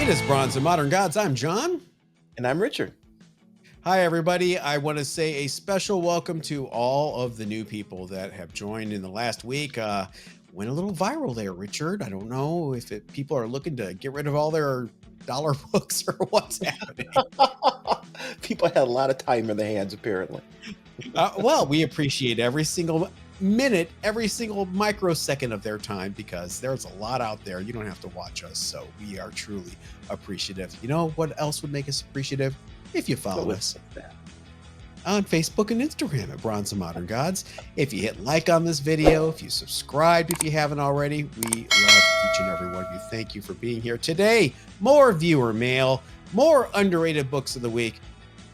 It is Bronze and Modern Gods. I'm John. And I'm Richard. Hi, everybody. I want to say a special welcome to all of the new people that have joined in the last week. Went a little viral there, Richard. I don't know if people are looking to get rid of all their dollar books or what's happening. People had a lot of time in their hands, apparently. Well, we appreciate every single minute, every single microsecond of their time, because there's a lot out there. You don't have to watch us, so we are truly appreciative. You know what else would make us appreciative? If you follow us on Facebook and Instagram at Bronze and Modern Gods. If you hit like on this video, if you subscribed, if you haven't already, we love each and every one of you. Thank you for being here today. More viewer mail, more underrated books of the week.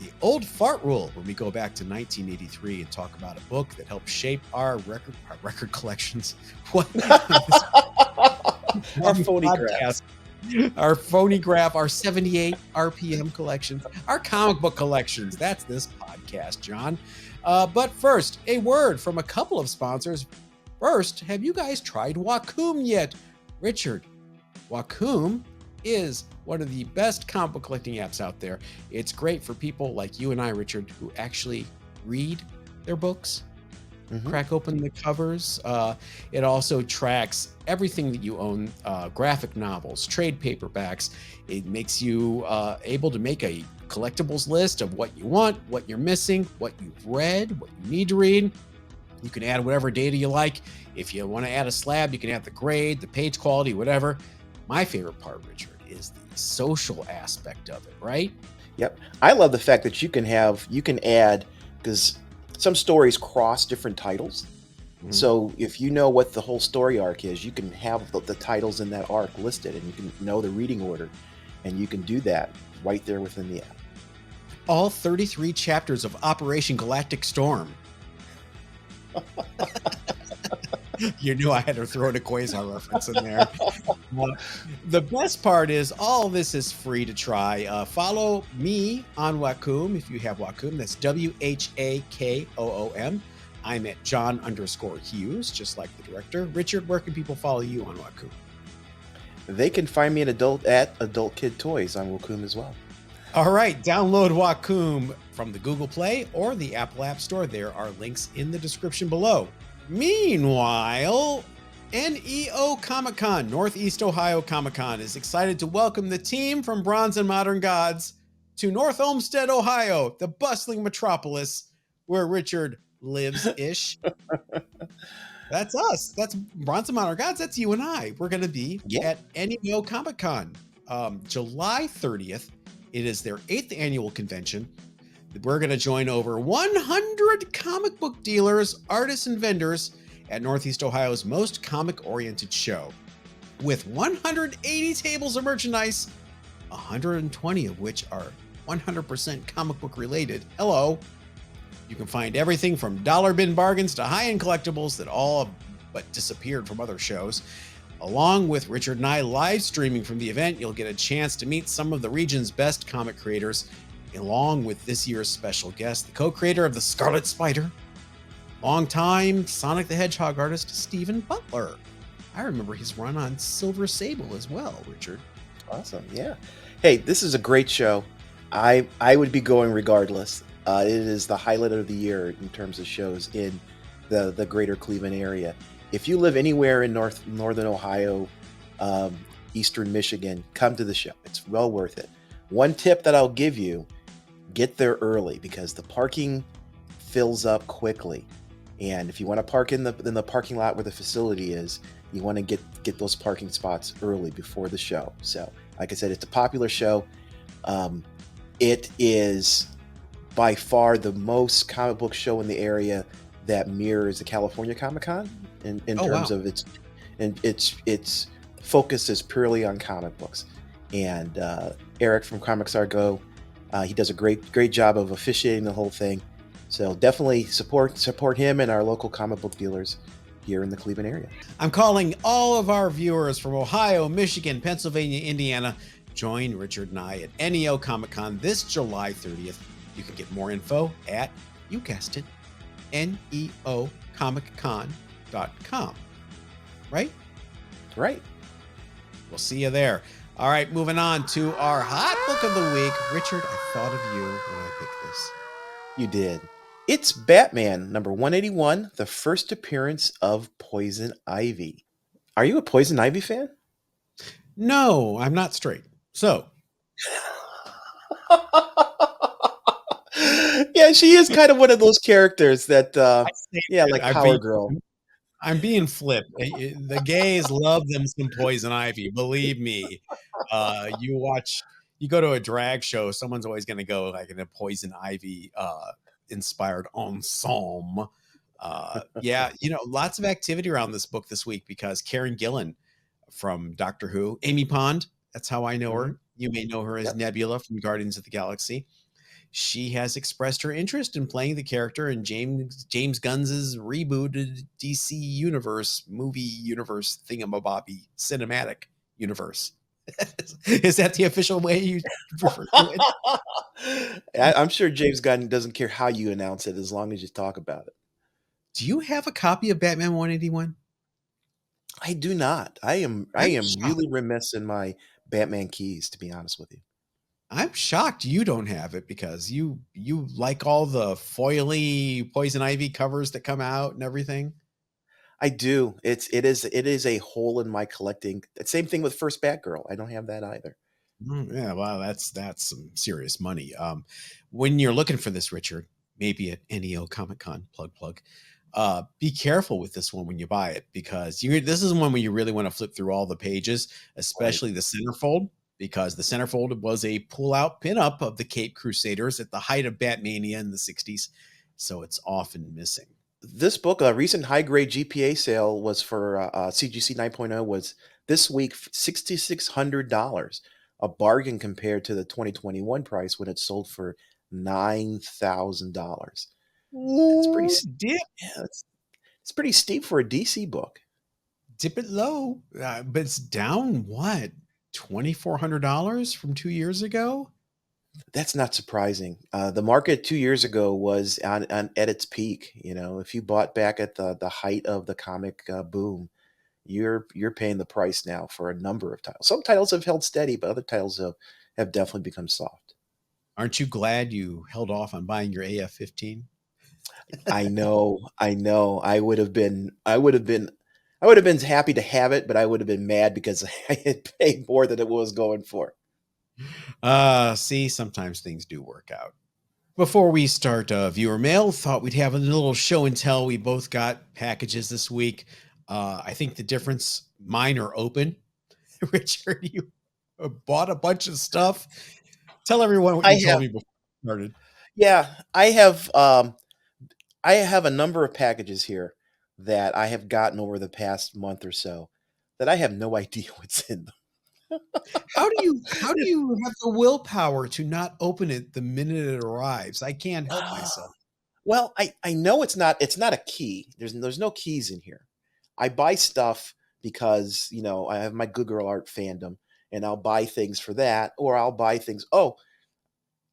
The old fart rule, when we go back to 1983 and talk about a book that helped shape our record collections. What? Our phonograph. Our phonograph, our 78 RPM collections, our comic book collections. That's this podcast, John. But first, a word from a couple of sponsors. First, have you guys tried Whakoom yet? Richard, Whakoom is one of the best comic book collecting apps out there. It's great for people like you and I, Richard, who actually read their books. Crack open the covers. It also tracks everything that you own, graphic novels, trade paperbacks. It makes you able to make a collectibles list of what you want, what you're missing, what you've read, what you need to read. You can add whatever data you like. If you want to add a slab, you can add the grade, the page quality, whatever. My favorite part, Richard, is the social aspect of it, right? Yep. I love the fact that you can add, because some stories cross different titles. So if you know what the whole story arc is, you can have the titles in that arc listed, and you can know the reading order, and you can do that right there within the app. All 33 chapters of Operation Galactic Storm. You knew I had to throw a Quasar reference in there. The best part is all this is free to try. Follow me on Whakoom if you have Whakoom. That's WHAKOOM. I'm at John_Hughes, just like the director. Richard, where can people follow you on Whakoom? They can find me at Adult Kid Toys on Whakoom as well. All right, download Whakoom from the Google Play or the Apple App Store. There are links in the description below. Meanwhile, NEO Comic-Con, Northeast Ohio Comic-Con, is excited to welcome the team from Bronze and Modern Gods to North Olmsted, Ohio, the bustling metropolis where Richard lives-ish. That's us. That's Bronze and Modern Gods. That's you and I. We're going to be at NEO Comic-Con July 30th. It is their 8th annual convention. We're going to join over 100 comic book dealers, artists, and vendors at Northeast Ohio's most comic-oriented show. With 180 tables of merchandise, 120 of which are 100% comic book related. Hello. You can find everything from dollar bin bargains to high-end collectibles that all but disappeared from other shows. Along with Richard and I live streaming from the event, you'll get a chance to meet some of the region's best comic creators, along with this year's special guest, the co-creator of The Scarlet Spider, longtime Sonic the Hedgehog artist, Stephen Butler. I remember his run on Silver Sable as well, Richard. Awesome, yeah. Hey, this is a great show. I would be going regardless. It is the highlight of the year in terms of shows in the greater Cleveland area. If you live anywhere in northern Ohio, eastern Michigan, come to the show. It's well worth it. One tip that I'll give you, get there early, because the parking fills up quickly. And if you want to park in the parking lot where the facility is, you want to get those parking spots early before the show. So, like I said, it's a popular show. It is by far the most comic book show in the area that mirrors the California Comic-Con in terms of its focus is purely on comic books. And Eric from Comics Are Go, he does a great job of officiating the whole thing. So definitely support him and our local comic book dealers here in the Cleveland area. I'm calling all of our viewers from Ohio, Michigan, Pennsylvania, Indiana. Join Richard and I at NEO Comic-Con this July 30th. You can get more info at, you guessed it, neocomiccon.com. Right? Right. We'll see you there. All right, moving on to our hot book of the week. Richard, I thought of you when I picked this. You did. It's Batman number 181, the first appearance of Poison Ivy. Are you a Poison Ivy fan? No, I'm not straight. So, Yeah, she is kind of one of those characters that, I say yeah, that like Power Girl. I'm being flip. The gays love them some Poison Ivy. Believe me. You go to a drag show, someone's always going to go like in a Poison Ivy inspired ensemble. Yeah, lots of activity around this book this week because Karen Gillan from Doctor Who, Amy Pond, that's how I know Hmm. her. You may know her as Yep. Nebula from Guardians of the Galaxy. She has expressed her interest in playing the character in James Gunn's rebooted DC movie universe thingamabobby cinematic universe. Is that the official way you refer to it? I'm sure James Gunn doesn't care how you announce it as long as you talk about it. Do you have a copy of Batman 181? I do not. I I'm am shocked. really remiss in my Batman keys, to be honest with you. I'm shocked you don't have it because you like all the foily Poison Ivy covers that come out and everything. I do. It is a hole in my collecting. Same thing with First Batgirl. I don't have that either. Yeah, wow, that's some serious money. When you're looking for this, Richard, maybe at NEO Comic Con, plug. Be careful with this one when you buy it because this is one where you really want to flip through all the pages, Right. especially the centerfold, because the centerfold was a pull-out pinup of the Cape Crusaders at the height of Batmania in the '60s, so it's often missing. This book, a recent high grade GPA sale was for CGC 9.0 was this week $6,600, a bargain compared to the 2021 price when it sold for $9,000. That's pretty. Ooh, Yeah, it's pretty steep for a DC book. dip it low, but it's down what $2,400 from 2 years ago. That's not surprising. The market 2 years ago was on at its peak. You know, if you bought back at the height of the comic boom, you're paying the price now for a number of titles. Some titles have held steady, but other titles have definitely become soft. Aren't you glad you held off on buying your AF-15? I know, I know. I would have been happy to have it, but I would have been mad because I had paid more than it was going for. See, sometimes things do work out. Before we start viewer mail, thought we'd have a little show and tell. We both got packages this week. I think the difference, mine are open. Richard, you bought a bunch of stuff. Tell everyone what I you told have, me before we started. yeah, I have a number of packages here that I have gotten over the past month or so that I have no idea what's in them. How do you have the willpower to not open it the minute it arrives? I can't help myself. Well, I know it's not a key. There's no keys in here. I buy stuff because, I have my Good Girl Art fandom and I'll buy things for that, or I'll buy things, oh,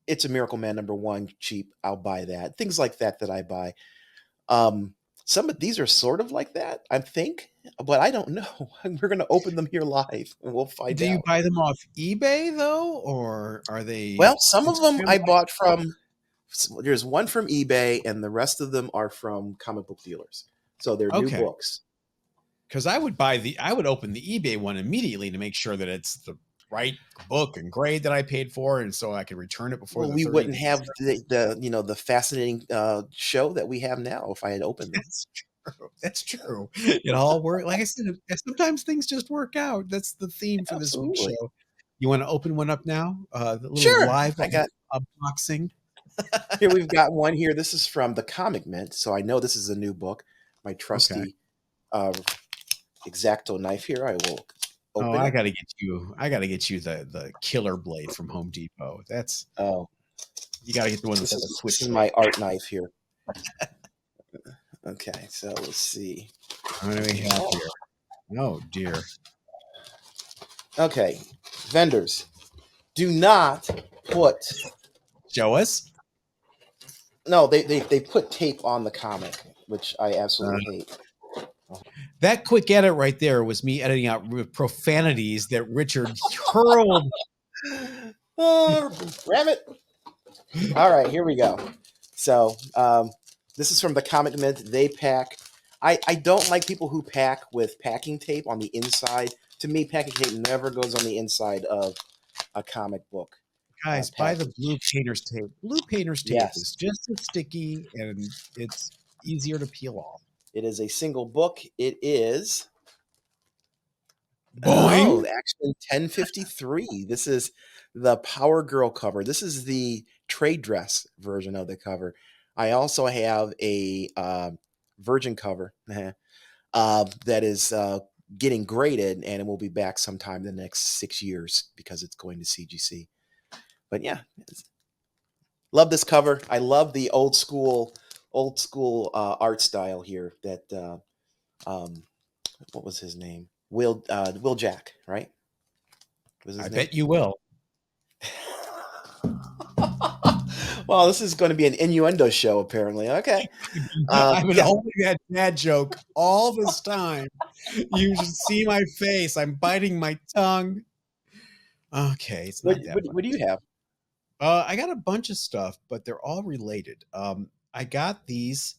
it's a Miracle Man number 1 cheap, I'll buy that. Things like that I buy. Um some of these are sort of like that, I think, but I don't know. We're going to open them here live and we'll find Do you out. buy them off eBay though, or are Well, they some of them Instagram? I bought from there's one from eBay and the rest of them are from comic book dealers. So they're new Okay, books. because I would open the eBay one immediately to make sure that it's the right book and grade that I paid for, and so I can return it before Well, the we 30 wouldn't days. have the fascinating show that we have now if I had opened them. That's true. That's true. It all work. Like I said, sometimes things just work out. That's the theme for this week's Absolutely. show. You want to open one up now? The little Sure. live I got unboxing. Here we've got one here. This is from the Comic Mint, so I know this is a new book. My Okay. trusty uh, Exacto knife here. I will Oh, open it. I gotta get you the killer blade from Home Depot. That's Oh, you gotta get the one that's this got the is this is switch. my art knife here. Okay, so let's see. What do we have here? Oh dear. Okay, vendors, do not put Show us. no. They put tape on the comic, which I Uh, absolutely hate. That quick edit right there was me editing out profanities that Richard hurled. Ram it. All right, here we go. So this is from the Comic Mint. They pack. I don't like people who pack with packing tape on the inside. To me, packing tape never goes on the inside of a comic book. Guys, buy the Package. blue painter's tape. Blue painter's tape Yes, is just as sticky and it's easier to peel off. it is a single book. It is Boing. Action 1053. This is the Power Girl cover. This is the trade dress version of the cover. I also have a Virgin cover that is getting graded, and it will be back sometime in the next 6 years because it's going to CGC. But yeah, love this cover. I love the old school art style here. That what was his name? Will Jack, right? Was his I name? bet you will. Well, this is going to be an innuendo show, apparently. Okay. I've been Yeah. holding that dad joke all this time. You should see my face. I'm biting my tongue. Okay, it's not that What do you have? I got a bunch of stuff, but they're all related. I got these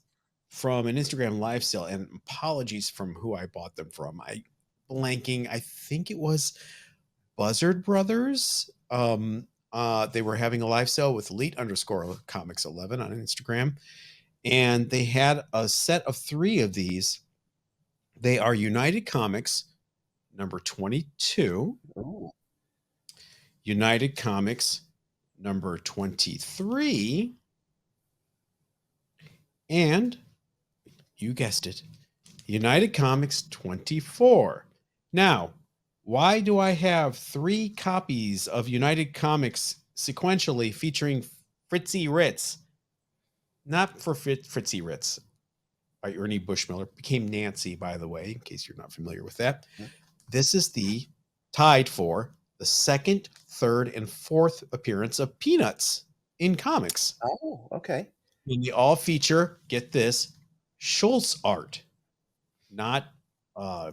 from an Instagram live sale, and apologies from who I bought them from. I think it was Buzzard Brothers. They were having a live sale with elite_comics11 on Instagram, and they had a set of 3 of these. They are United Comics number 22, Ooh. United Comics number 23, and you guessed it, United Comics 24. Now, why do I have 3 copies of United Comics sequentially featuring Fritzy Ritz? Not for Fritzy Ritz by Ernie Bushmiller. Became Nancy, by the way, in case you're not familiar with that. This is the tied for the 2nd, 3rd, and 4th appearance of Peanuts in comics. Oh, okay. And they all feature, get this, Schultz art. Not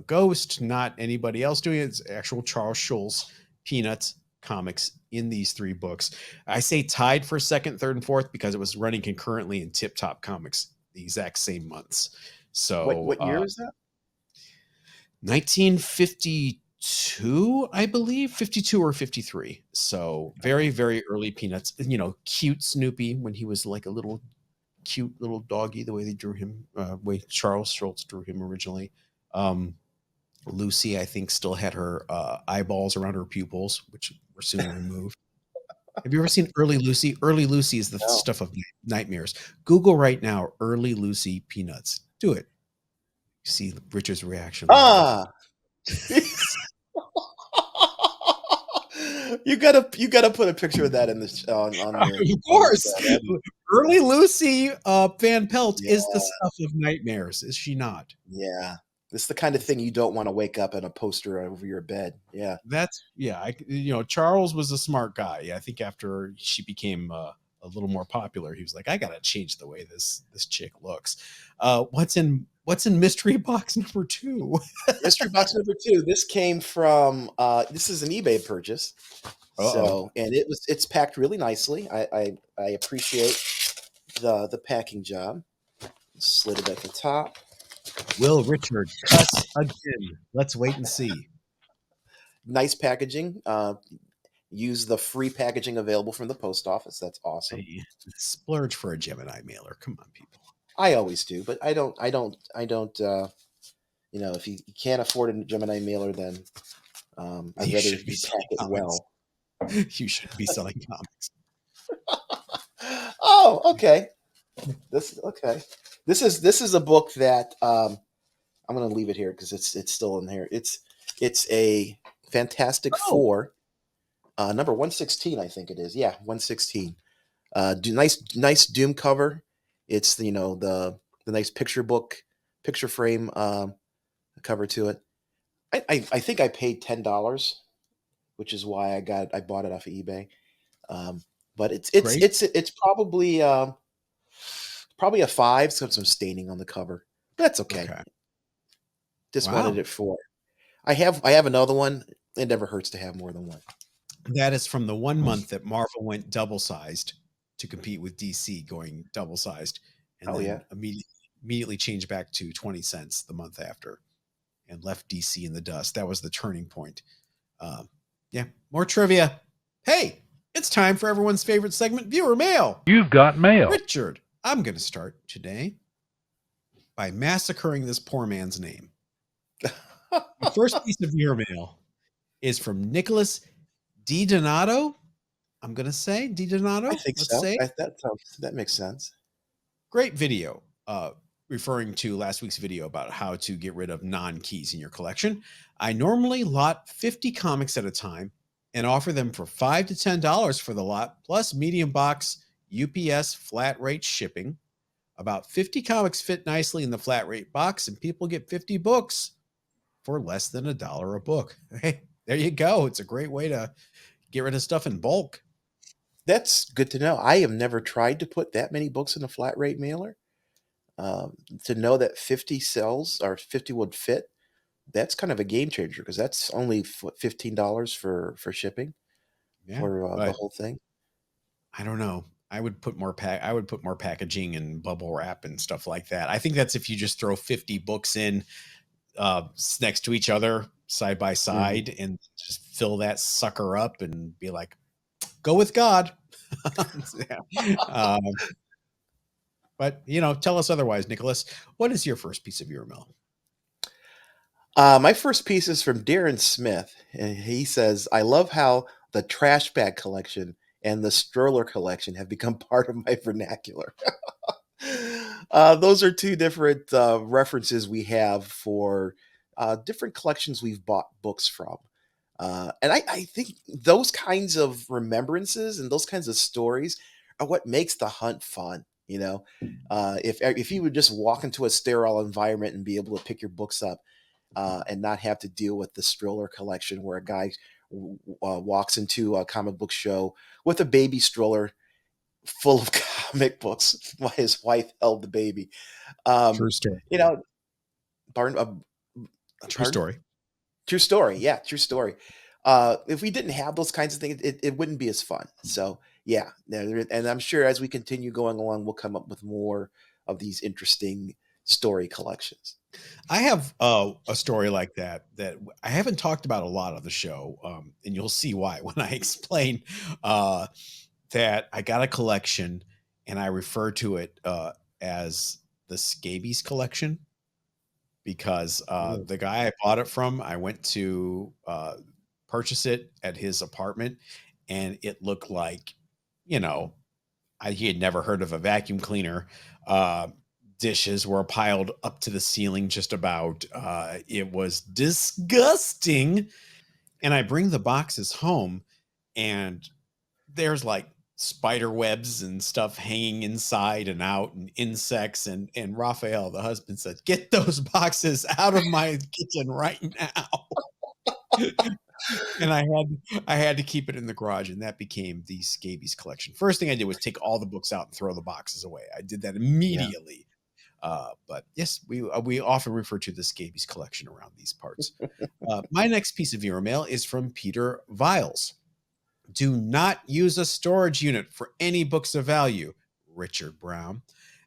Ghost, not anybody else doing it. It's actual Charles Schultz Peanuts comics in these 3 books. I say tied for 2nd, 3rd, and 4th because it was running concurrently in Tip Top Comics the exact same months. So What year is that? 1952, I believe, 52 or 53. So very, very early Peanuts. You know, cute Snoopy when he was like a little cute little doggy, the way they drew him, way Charles Schultz drew him originally. Lucy, I think, still had her eyeballs around her pupils, which were soon removed. Have you ever seen Early Lucy? Early Lucy is the stuff of nightmares. Google right now, Early Lucy Peanuts. Do it. See Richard's reaction. You gotta put a picture of that in the on your. Of course, Early Lucy Van Pelt is the stuff of nightmares, is she not? Yeah, this is the kind of thing you don't want to wake up in a poster over your bed. Yeah, Charles was a smart guy. I think after she became a little more popular, he was like, I gotta change the way this chick looks. What's in mystery box number 2? Mystery box number 2. This came from this is an eBay purchase. So, and it's packed really nicely. I appreciate the packing job. Slid it at the top. Will Richard cuss again? Let's wait and see. Nice packaging. Use the free packaging available from the post office. That's awesome. Splurge for a Gemini mailer. Come on, people. I always do, but I don't. If you can't afford a Gemini mailer, then I'd rather you pack it well. You should be selling comics. Oh, okay. This is a book that I'm going to leave it here because it's still in here. It's a Fantastic Four, number 116, I think it is. Yeah, 116. Nice Doom cover. It's the nice picture frame cover to it. I think I paid $10, which is why I bought it off of eBay. But it's probably a 5, so some staining on the cover. That's okay. Just wanted Wow. it for. I have another one. It never hurts to have more than one. That is from the 1 month that Marvel went double sized to compete with DC, going double sized, and Oh yeah. then immediately changed back to 20 cents the month after and left DC in the dust. That was the turning point. Um, yeah, more trivia. Hey, it's time for everyone's favorite segment, Viewer Mail. You've got mail. Richard, I'm going to start today by massacring this poor man's name. The first piece of viewer mail is from Nicholas DiDonato. I'm going to say I DiDonato. think Let's so. say That makes sense. great video. Referring to last week's video about how to get rid of non-keys in your collection. I normally lot 50 comics at a time and offer them for $5 to $10 for the lot, plus medium box UPS flat rate shipping. About 50 comics fit nicely in the flat rate box, and people get 50 books for less than $1 a book. Hey, there you go. It's a great way to get rid of stuff in bulk. That's good to know. I have never tried to put that many books in a flat rate mailer. To know that 50 cells or 50 would fit, that's kind of a game changer because that's only $15 for shipping Yeah, for the but whole thing. I don't know. I would put more packaging and bubble wrap and stuff like that. I think that's if you just throw 50 books in next to each other, side by Mhm. side, and just fill that sucker up and be like, go with God. Yeah. But tell us otherwise, Nicholas. What is your first piece of your mail? My first piece is from Darren Smith, and he says, "I love how the trash bag collection and the stroller collection have become part of my vernacular." Those are two different references we have for different collections we've bought books from. And I think those kinds of remembrances and those kinds of stories are what makes the hunt fun. If you would just walk into a sterile environment and be able to pick your books up and not have to deal with the stroller collection where a guy walks into a comic book show with a baby stroller full of comic books while his wife held the baby. Um, True story. you know, pardon, True pardon? story. True story. Yeah, true story. If we didn't have those kinds of things, it wouldn't be as fun. So yeah, and I'm sure as we continue going along, we'll come up with more of these interesting story collections. I have a story like that I haven't talked about a lot on the show, and you'll see why when I explain uh, that I got a collection, and I refer to it as the Scabies collection because Mm. the guy I bought it from, I went to purchase it at his apartment, and it looked like, you know, he had never heard of a vacuum cleaner. Uh, Dishes were piled up to the ceiling, just about. It was disgusting. And I bring the boxes home, and there's like spider webs and stuff hanging inside and out, and insects. And Raphael, the husband, said, "Get those boxes out of my kitchen right now." And I had to keep it in the garage, and that became the Scabies collection. First thing I did was take all the books out and throw the boxes away. I did that Yeah. immediately. But yes, we often refer to the Scabies collection around these parts. My next piece of viewer mail is from Peter Viles. Do not use a storage unit for any books of value, Richard Brown.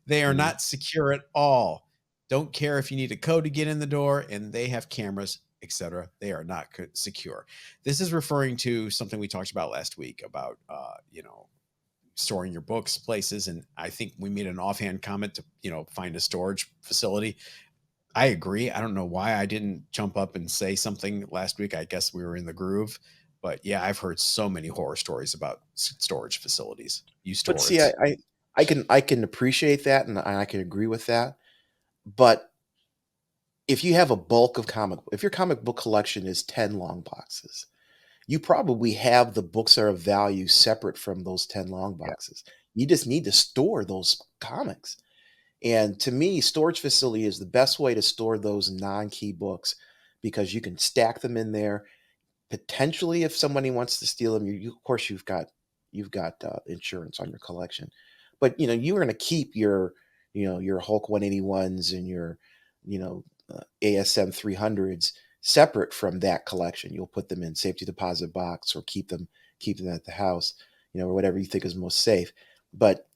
They are Mhm. not secure at all. Don't care if you need a code to get in the door, and they have cameras, etc. They are not secure. This is referring to something we talked about last week about, storing your books places. And I think we made an offhand comment to, find a storage facility. I agree. I don't know why I didn't jump up and say something last week. I guess we were in the groove. But yeah, I've heard so many horror stories about storage facilities. You But store see, it. I can appreciate that and I can agree with that. But if you have a bulk of if your comic book collection is 10 long boxes, you probably have the books that are of value separate from those 10 long Yeah. boxes. You just need to store those comics. And to me, storage facility is the best way to store those non-key books because you can stack them in there. Potentially, if somebody wants to steal them, of course you've got insurance on your collection. But you are going to keep your Hulk 181s and your ASM 300s separate from that collection. You'll put them in safety deposit box or keep them at the house, or whatever you think is most safe. But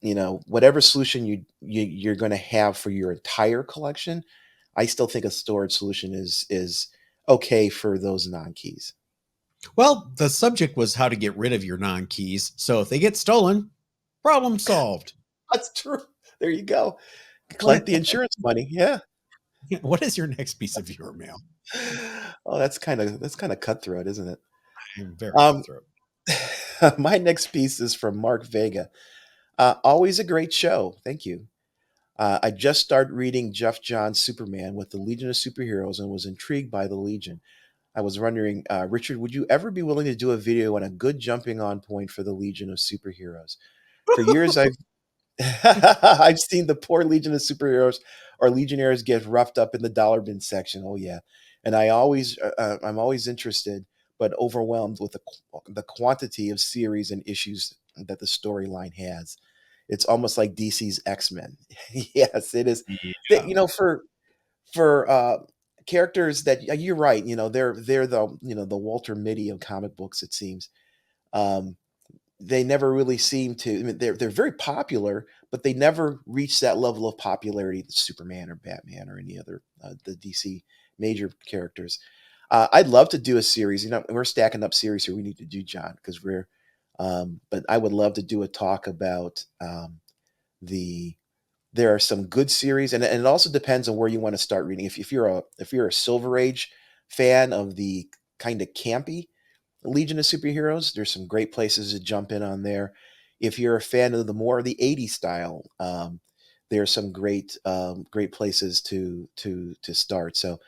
whatever solution you're going to have for your entire collection, I still think a storage solution is okay for those non-keys. Well, the subject was how to get rid of your non-keys. So if they get stolen, problem solved. That's true. There you go. Collect What, the insurance money. Yeah. what is your next piece of viewer mail? Oh, that's kind of cutthroat, isn't it? I'm very Um, cutthroat. my next piece is from Mark Vega. Always a great show. Thank you. I just started reading Jeff Johns' Superman with the Legion of Superheroes and was intrigued by the Legion. I was wondering, Richard, would you ever be willing to do a video on a good jumping on point for the Legion of Superheroes? For years, I've I've seen the poor Legion of Superheroes or Legionnaires get roughed up in the dollar bin section. Oh yeah, and I'm always interested but overwhelmed with the quantity of series and issues that the storyline has. It's almost like DC's X-Men. Yes, it is. That, Yeah. for characters that you're right. They're the Walter Mitty of comic books. It seems. Um, they never really seem to. I mean, they're very popular, but they never reach that level of popularity that Superman or Batman or any other the DC major characters. I'd love to do a series. We're stacking up series here. We need to do, John, because we're. But I would love to do a talk about the. There are some good series, and it also depends on where you want to start reading. If you're a Silver Age fan of the kind of campy Legion of Superheroes, there's some great places to jump in on there. If you're a fan of the more of the '80s style, there's some great places to start. So,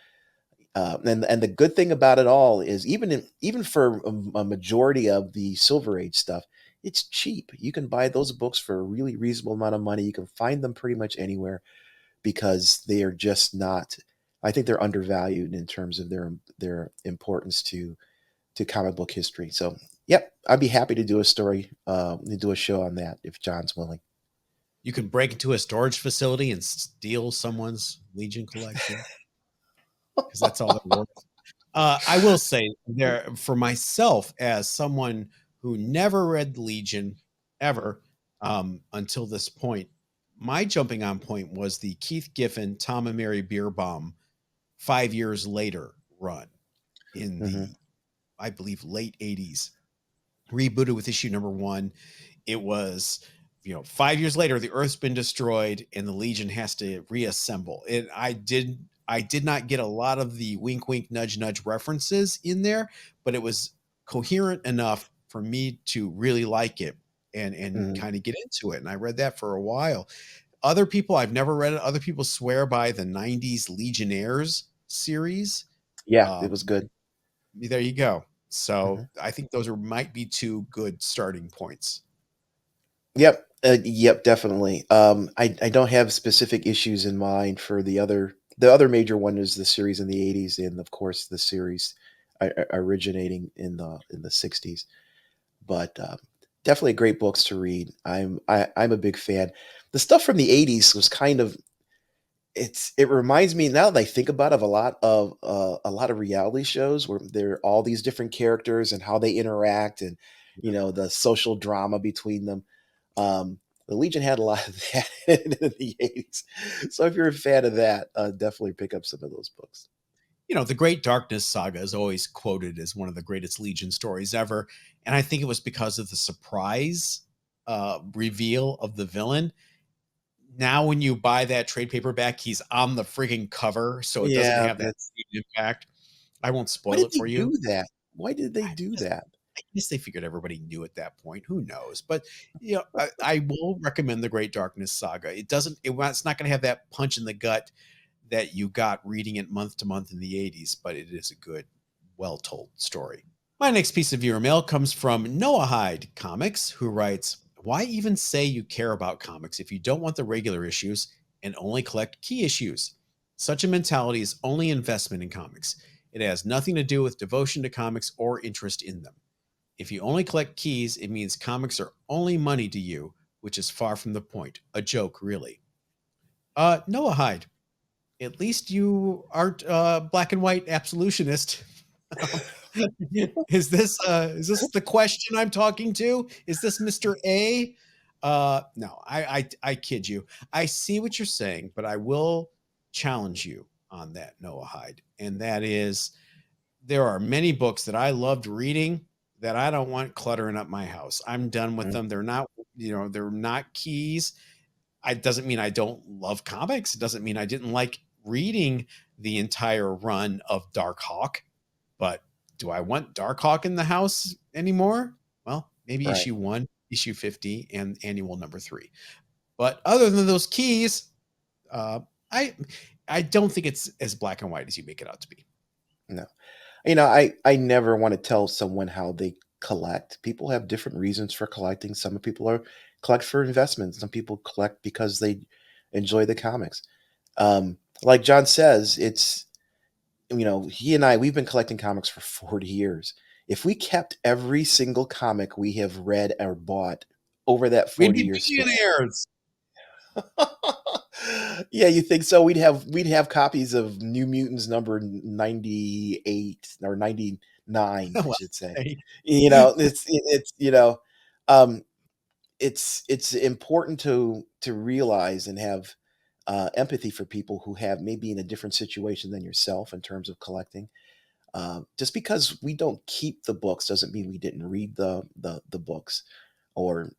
and the good thing about it all is even for a majority of the Silver Age stuff, it's cheap. You can buy those books for a really reasonable amount of money. You can find them pretty much anywhere because they are just not. I think they're undervalued in terms of their importance to comic book history. So, yep, I'd be happy to do a story, to do a show on that if John's willing. You can break into a storage facility and steal someone's Legion collection because that's all they're worth. I will say there for myself as someone who never read Legion ever until this point, my jumping on point was the Keith Giffen, Tom and Mary Beerbaum 5 years later run in Hmm. the, I believe, late 80s. Rebooted with issue number one. It was, 5 years later, the Earth's been destroyed and the Legion has to reassemble. And I did not get a lot of the wink, wink, nudge, nudge references in there, but it was coherent enough for me to really like it and Hmm. kind of get into it. And I read that for a while. Other people, I've never read it. Other people swear by the '90s Legionnaires series. Yeah, it Um, was good. there you go. So Hmm. I think those might be two good starting points. Yep, definitely. I don't have specific issues in mind for the other major one is the series in the '80s, and of course the series originating in the '60s. But definitely great books to read. I'm a big fan. The stuff from the '80s was kind of it reminds me now that I think about it, of a lot of reality shows where there are all these different characters and how they interact and the social drama between them. The Legion had a lot of that in the '80s, so if you're a fan of that, definitely pick up some of those books. The Great Darkness saga is always quoted as one of the greatest Legion stories ever. And I think it was because of the surprise reveal of the villain. Now, when you buy that trade paperback, he's on the frigging cover, so it doesn't Yeah, have that that's same impact. I won't why spoil did it they for you. do that? Why did they I do just, that? I guess they figured everybody knew at that point. Who knows? But I will recommend the Great Darkness saga. It's not going to have that punch in the gut that you got reading it month to month in the '80s, but it is a good, well told story. My next piece of viewer mail comes from Noah Hyde Comics, who writes, "Why even say you care about comics if you don't want the regular issues and only collect key issues? Such a mentality is only investment in comics. It has nothing to do with devotion to comics or interest in them. If you only collect keys, it means comics are only money to you, which is far from the point. A joke, really." Noah Hyde, At least you aren't black and white absolutionist. Um, is this the question I'm talking to? Is this Mr. A? No, I kid you. I see what you're saying, but I will challenge you on that, Noah Hyde. And that is there are many books that I loved reading that I don't want cluttering up my house. I'm done with Mm, them. They're not, they're not keys. It doesn't mean I don't love comics. It doesn't mean I didn't like reading the entire run of Dark Hawk. But do I want Dark Hawk in the house anymore? Well, maybe right. issue 1, issue 50, and annual number 3. But other than those keys, uh, I I don't think it's as black and white as you make it out to be. No. I never want to tell someone how they collect. People have different reasons for collecting. Some people are collect for investment. Some people collect because they enjoy the comics. Like John says, it's he and I, we've been collecting comics for 40 years. If we kept every single comic we have read or bought over that We'd 40 be year span. billionaires. Yeah, you think so? We'd have copies of New Mutants number 98 or 99, I Well, should say. hey, Um it's important to realize and have empathy for people who have maybe in a different situation than yourself in terms of collecting. Just because we don't keep the books doesn't mean we didn't read the books, or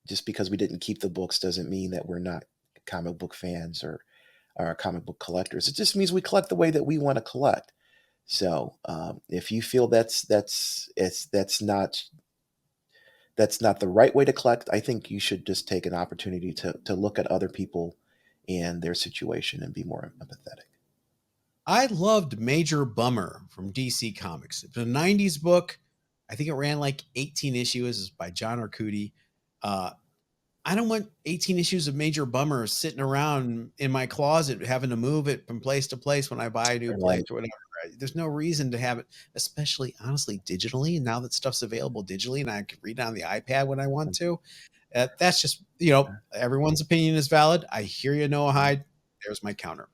just because we didn't keep the books doesn't mean that we're not comic book fans or comic book collectors. It just means we collect the way that we want to collect. So if you feel that's not the right way to collect, I think you should just take an opportunity to look at other people and their situation and be more empathetic. I loved Major Bummer from DC Comics. It's a 90s book. I think it ran like 18 issues. It's by John Arcudi. Uh, I don't want 18 issues of Major Bummer sitting around in my closet having to move it from place to place when I buy a new place Right. or whatever. There's no reason to have it, especially honestly digitally. Now that stuff's available digitally and I can read it on the iPad when I want to. That's just, everyone's opinion is valid. I hear you, Noah Hyde. There's my counter.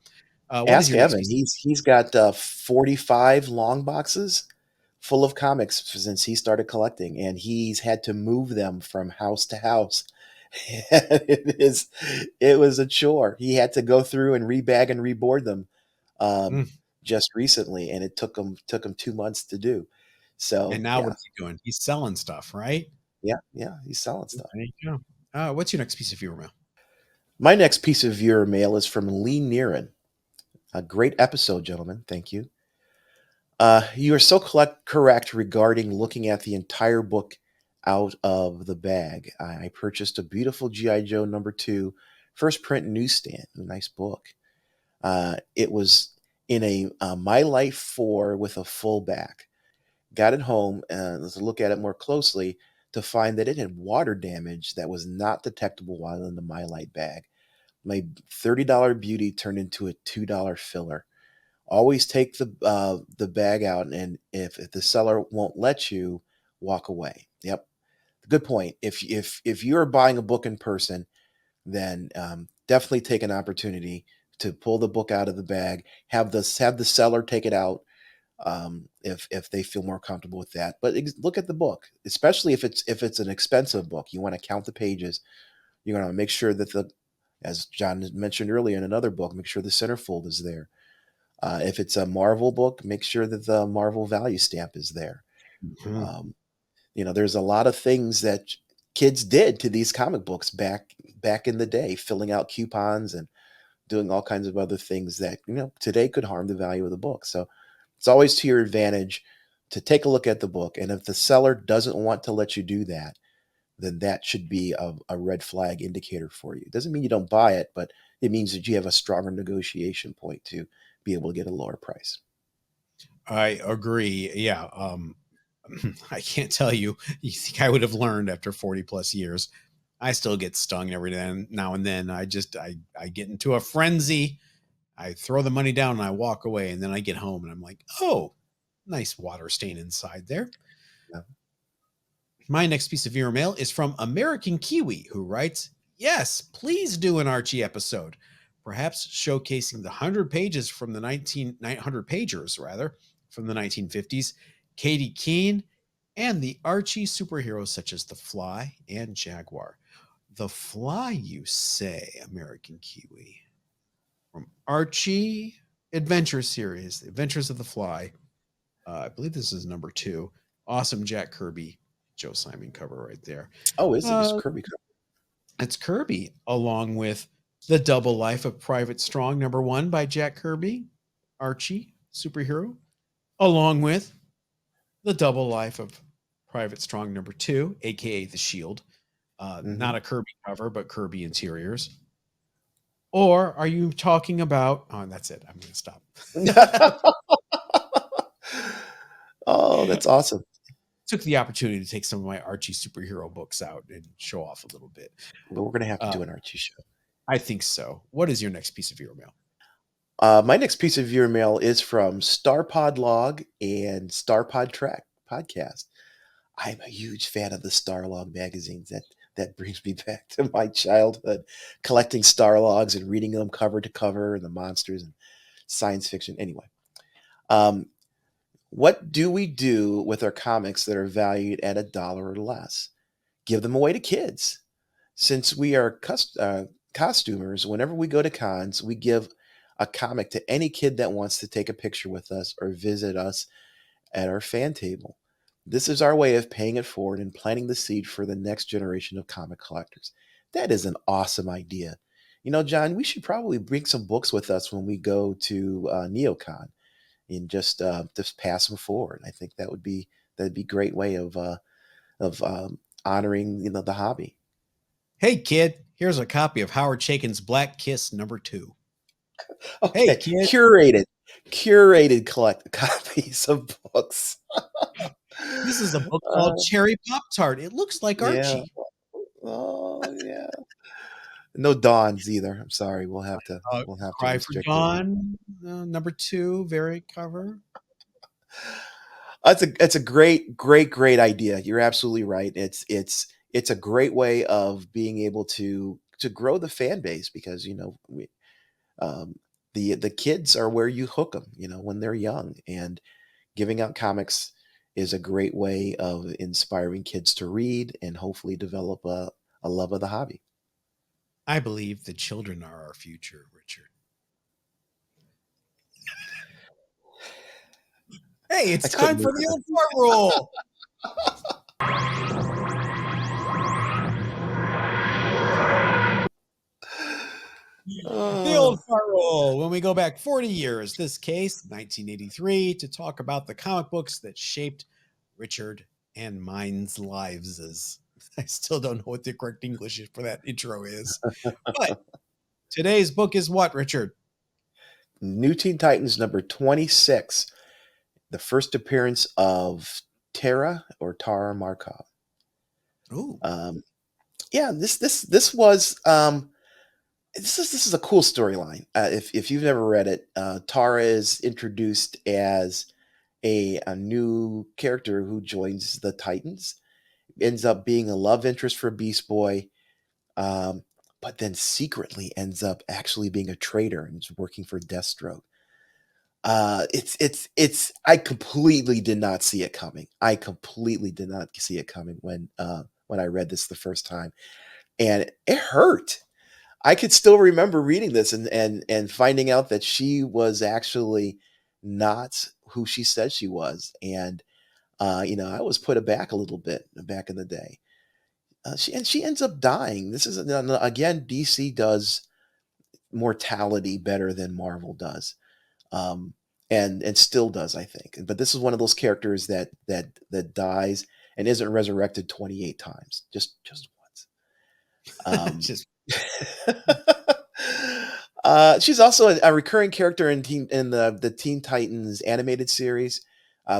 What is Ask your next Evan. piece? He's got 45 long boxes full of comics since he started collecting, and he's had to move them from house to house. It was a chore. He had to go through and rebag and reboard them um, Mm. just recently, and it took him 2 months to do. And So now yeah, what's he doing? He's selling stuff, right? yeah, he's selling There stuff. you go. What's your next piece of viewer mail? My next piece of viewer mail is from Lee Nearin. A great episode, gentlemen. Thank you. You are so correct regarding looking at the entire book out of the bag. I purchased a beautiful G.I. Joe #2 first print newsstand. A nice book. It was in a My Life 4 with a full back. Got it home and let's look at it more closely to find that it had water damage that was not detectable while in the My Light bag. My $30 beauty turned into a $2 filler. Always take the bag out, and if the seller won't let you, walk away. Yep, good point. If you're buying a book in person, then definitely take an opportunity to pull the book out of the bag. Have the seller take it out if they feel more comfortable with that. But look at the book, especially if it's an expensive book. You want to count the pages. You're going to make sure that as John mentioned earlier in another book, make sure the centerfold is there. If it's a Marvel book, make sure that the Marvel value stamp is there. Mhm. Um, there's a lot of things that kids did to these comic books back in the day, filling out coupons and doing all kinds of other things that today could harm the value of the book. So it's always to your advantage to take a look at the book, and if the seller doesn't want to let you do that, then that should be a red flag indicator for you. It doesn't mean you don't buy it, but it means that you have a stronger negotiation point to be able to get a lower price. I agree. Yeah. I can't tell you. You think I would have learned after 40 plus years? I still get stung every now and then. I get into a frenzy. I throw the money down and I walk away, and then I get home and I'm like, oh, nice water stain inside there. Yeah. My next piece of viewer mail is from American Kiwi, who writes, yes, please do an Archie episode. perhaps showcasing the 100 pages from the 900 pagers rather from the 1950s, Katie Keene, and the Archie superheroes such as The Fly and Jaguar. The Fly, you say, American Kiwi? From Archie Adventure Series, The Adventures of the Fly. I believe this is number 2. Awesome Jack Kirby, Joe Simon cover right there. Oh, is it? It's Uh, Kirby. it's Kirby, along with The Double Life of Private Strong, number 1 by Jack Kirby, Archie, superhero, along with The Double Life of Private Strong, number 2, aka The Shield. Mm-hmm. Not a Kirby cover, but Kirby interiors. Or are you talking about? Oh, that's it. I'm going to stop. Oh, that's awesome. Took the opportunity to take some of my Archie superhero books out and show off a little bit. But we're going to have to Uh, do an Archie show. I think so. What is your next piece of viewer mail? My next piece of viewer mail is from Starpod Log and Starpod Trek podcast. I'm a huge fan of the Starlog magazines. That brings me back to my childhood, collecting Starlogs and reading them cover to cover, and the monsters and science fiction. Anyway, um, what do we do with our comics that are valued at $1 or less? Give them away to kids. Since we are costumers, whenever we go to cons, we give a comic to any kid that wants to take a picture with us or visit us at our fan table. This is our way of paying it forward and planting the seed for the next generation of comic collectors. That is an awesome idea. You know, John, we should probably bring some books with us when we go to NeoCon and just pass them forward. I think that'd be a great way of honoring the hobby. Hey, kid, here's a copy of Howard Chaykin's Black Kiss number 2. Hey, Okay, kid, curated collect copies of books. this is a book called Uh, Cherry Pop Tart. It looks like yeah. Archie. Oh, yeah. No Dawns either. I'm sorry. We'll have to Cry for restrict it. Dawn, number 2, variant cover. It's a great idea. You're absolutely right. It's a great way of being able to grow the fan base because um, the kids are where you hook them. When they're young, and giving out comics is a great way of inspiring kids to read and hopefully develop a love of the hobby. I believe the children are our future, Richard. Hey, I it's time couldn't. for the old fart roll. The Oh, old fart roll. When we go back 40 years, this case, 1983, to talk about the comic books that shaped Richard and mine's lives. I still don't know what the correct English for that intro is. But today's book is what, Richard? New Teen Titans number 26, the first appearance of Tara Markov. Ooh. Um, yeah, this was this is a cool storyline. If you've never read it, Tara is introduced as a new character who joins the Titans, ends up being a love interest for Beast Boy, um, but then secretly ends up actually being a traitor and is working for Deathstroke. It's I completely did not see it coming. I completely did not see it coming when I read this the first time, and it hurt. I could still remember reading this and finding out that she was actually not who she said she was, and I was put aback a little bit back in the day. She ends up dying. This is again, DC does mortality better than Marvel does, um, and still does, I think. But this is one of those characters that dies and isn't resurrected 28 times, just once. Um, Just she's also a recurring character in the Teen Titans animated series,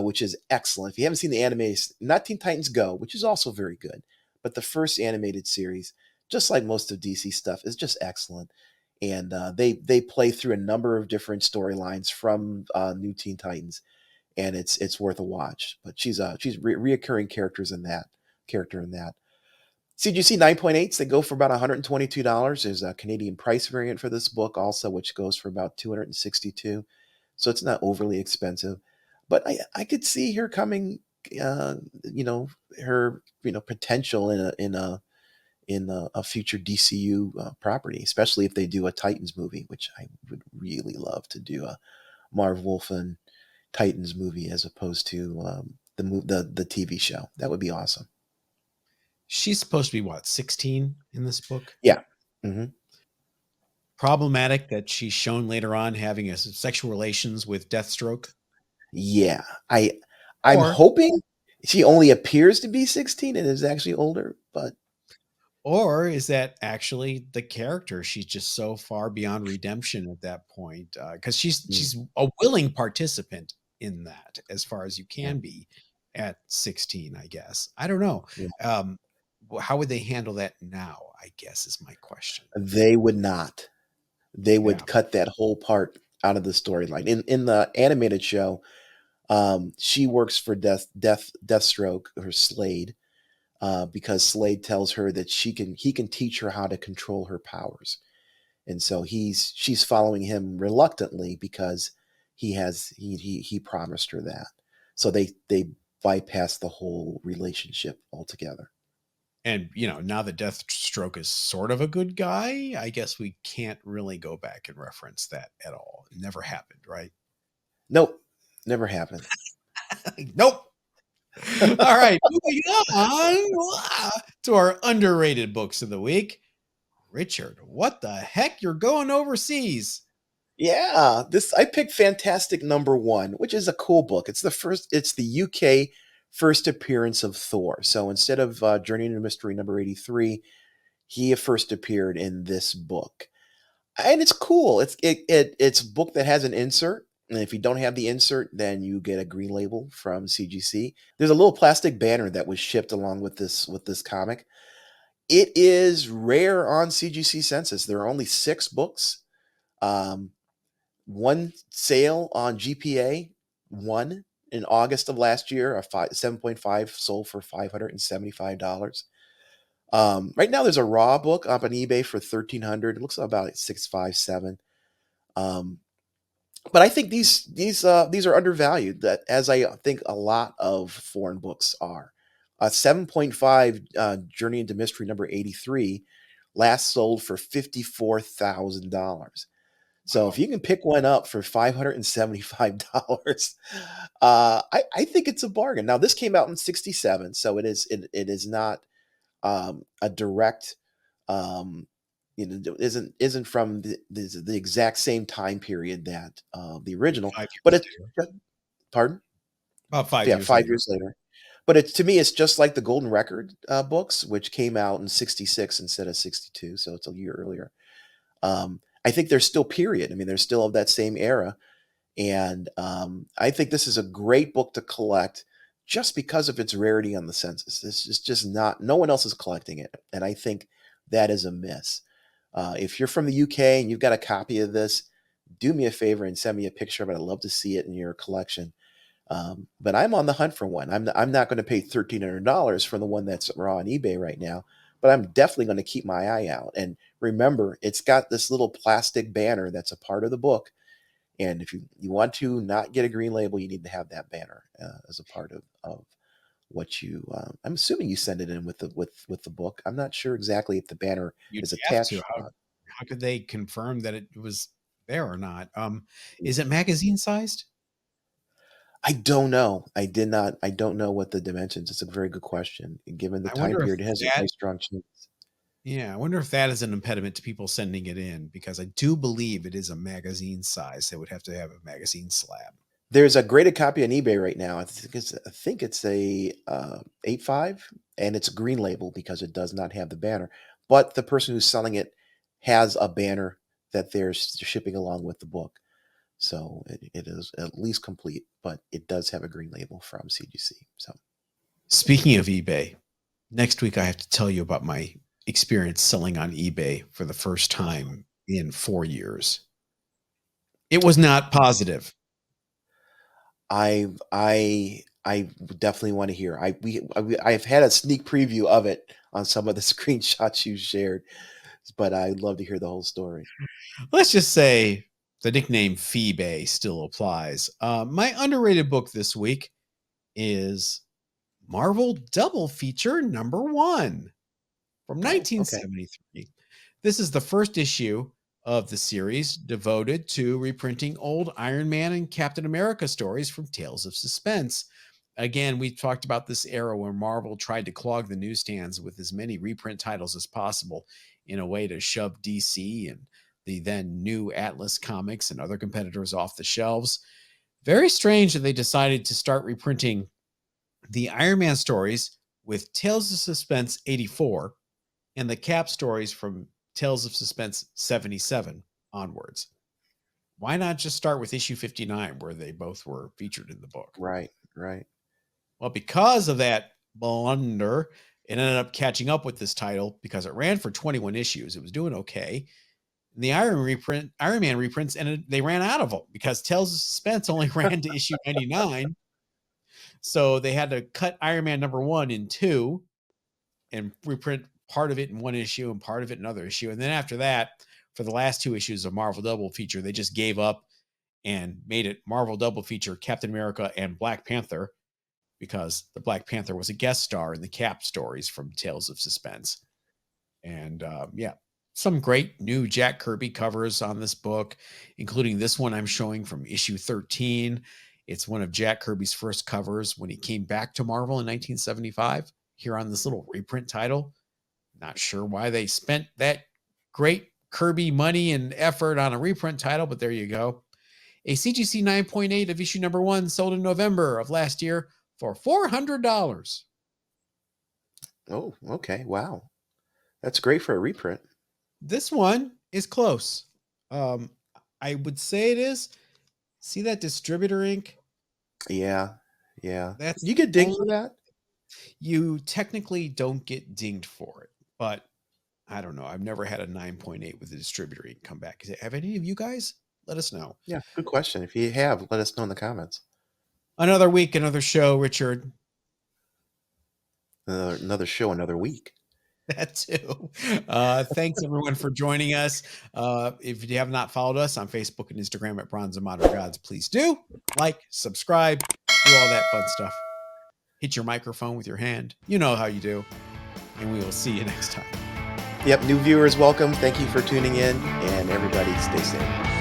which is excellent. If you haven't seen the anime, not Teen Titans Go, which is also very good, but the first animated series, just like most of DC stuff, is just excellent. And they play through a number of different storylines from New Teen Titans, and it's worth a watch. But she's reoccurring character in that. CGC 9.8s, they go for about $122. There's a Canadian price variant for this book also, which goes for about $262. So it's not overly expensive. But I could see her coming, uh, you know, her potential in a future DCU property, especially if they do a Titans movie, which I would really love to do a Marv Wolfman Titans movie as opposed to the TV show. That would be awesome. She's supposed to be what, 16 in this book? Yeah. Hmm. Problematic that she's shown later on having a sexual relations with Deathstroke. Yeah. I'm Or hoping she only appears to be 16 and is actually older, but or is that actually the character? She's just so far beyond redemption at that point, because mm, she's a willing participant in that, as far as you yeah, can be at 16, I guess. I don't know. yeah. Um, how would they handle that now? I guess is my question. They would not. They Yeah. would cut that whole part out of the storyline. In the animated show, she works for Deathstroke or Slade, because Slade tells her that he can teach her how to control her powers, and so she's following him reluctantly because he promised her that. So they bypass the whole relationship altogether. And now that Deathstroke is sort of a good guy, I guess we can't really go back and reference that at all. It never happened, right? Nope, never happened. Nope. All right, moving on to our underrated books of the week. Richard, what the heck? You're going overseas. Yeah, this I picked Fantastic Number One, which is a cool book. It's the UK first appearance of Thor. So instead of Journey into Mystery number 83, he first appeared in this book, and it's cool. It's a book that has an insert, and if you don't have the insert, then you get a green label from CGC. There's a little plastic banner that was shipped along with this comic. It is rare on CGC Census. There are only 6 books. Um, One sale on GPA, one in August of last year, 7.5 sold for $575. Right now, there's a raw book up on eBay for 1,300. It looks about 657. Um, but I think these are undervalued. That as I think a lot of foreign books are. 7.5 Journey into Mystery number 83 last sold for $54,000. So if Wow. you can pick one up for $575, I think it's a bargain. Now this came out in '67, so it is not a direct, um, isn't from the exact same time period that the original, Five but years it's later. pardon, About 5 yeah, years 5 years later. later. But it's to me, it's just like the Golden Record books, which came out in '66 instead of '62, so it's a year earlier. I think there's still period. I mean, there's still of that same era, and I think this is a great book to collect just because of its rarity on the census. This is just not. No one else is collecting it, and I think that is a miss. If you're from the UK and you've got a copy of this, do me a favor and send me a picture of it. I'd love to see it in your collection. But I'm on the hunt for one. I'm not going to pay $1,300 for the one that's raw on eBay right now, but I'm definitely going to keep my eye out. And remember, it's got this little plastic banner that's a part of the book. And if you want to not get a green label, you need to have that banner as a part of what you. I'm assuming you send it in with the book. I'm not sure exactly if the banner You'd is have to. attached or not. How could they confirm that it was there or not? Is it magazine sized? I don't know. I did not. I don't know what the dimensions. It's a very good question. Given the I time wonder if period, it has a that very strong chance. Yeah, I wonder if that is an impediment to people sending it in, because I do believe it is a magazine size. They would have to have a magazine slab. There's a graded copy on eBay right now. I think it's a 8.5, and it's a green label because it does not have the banner. But the person who's selling it has a banner that they're shipping along with the book, so it is at least complete. But it does have a green label from CGC. So Speaking of eBay, next week I have to tell you about my experience selling on eBay for the first time in 4 years. It was not positive. I I definitely want to hear. I've had a sneak preview of it on some of the screenshots you shared, but I'd love to hear the whole story. Let's just say the nickname Phoebe still applies. My underrated book this week is Marvel Double Feature #1 from Oh, okay. 1973. This is the first issue of the series devoted to reprinting old Iron Man and Captain America stories from Tales of Suspense. Again, we talked about this era where Marvel tried to clog the newsstands with as many reprint titles as possible in a way to shove DC and the then new Atlas Comics and other competitors off the shelves. Very strange that they decided to start reprinting the Iron Man stories with Tales of Suspense 84 and the Cap stories from Tales of Suspense 77 onwards. Why not just start with issue 59 where they both were featured in the book? Right, right. Well, because of that blunder, it ended up catching up with this title because it ran for 21 issues. It was doing okay. And the Iron Man reprints, and they ran out of them because Tales of Suspense only ran to issue 99. So they had to cut Iron Man #1 in two and reprint part of it in one issue and part of it in another issue. And then after that, for the last two issues of Marvel Double Feature, they just gave up and made it Marvel Double Feature Captain America and Black Panther, because the Black Panther was a guest star in the Cap stories from Tales of Suspense. And yeah, some great new Jack Kirby covers on this book, including this one I'm showing from issue 13. It's one of Jack Kirby's first covers when he came back to Marvel in 1975, here on this little reprint title. Not sure why they spent that great Kirby money and effort on a reprint title, but there you go. A CGC 9.8 of issue #1 sold in November of last year for $400. Oh, okay. Wow. That's great for a reprint. This one is close. I would say it is. See that distributor ink? Yeah, yeah. That's You get dinged only, for that? you technically don't get dinged for it, but I don't know. I've never had a 9.8 with the distributor ink come back. Have any of you guys? Let us know. Yeah, good question. If you have, let us know in the comments. Another week, another show, Richard. Another show, another week. That too. Thanks everyone for joining us. If you have not followed us on Facebook and Instagram at Bronze and Modern Gods, please do like, subscribe, do all that fun stuff. Hit your microphone with your hand. You know how you do. And we will see you next time. Yep, new viewers, welcome. Thank you for tuning in, and everybody stay safe.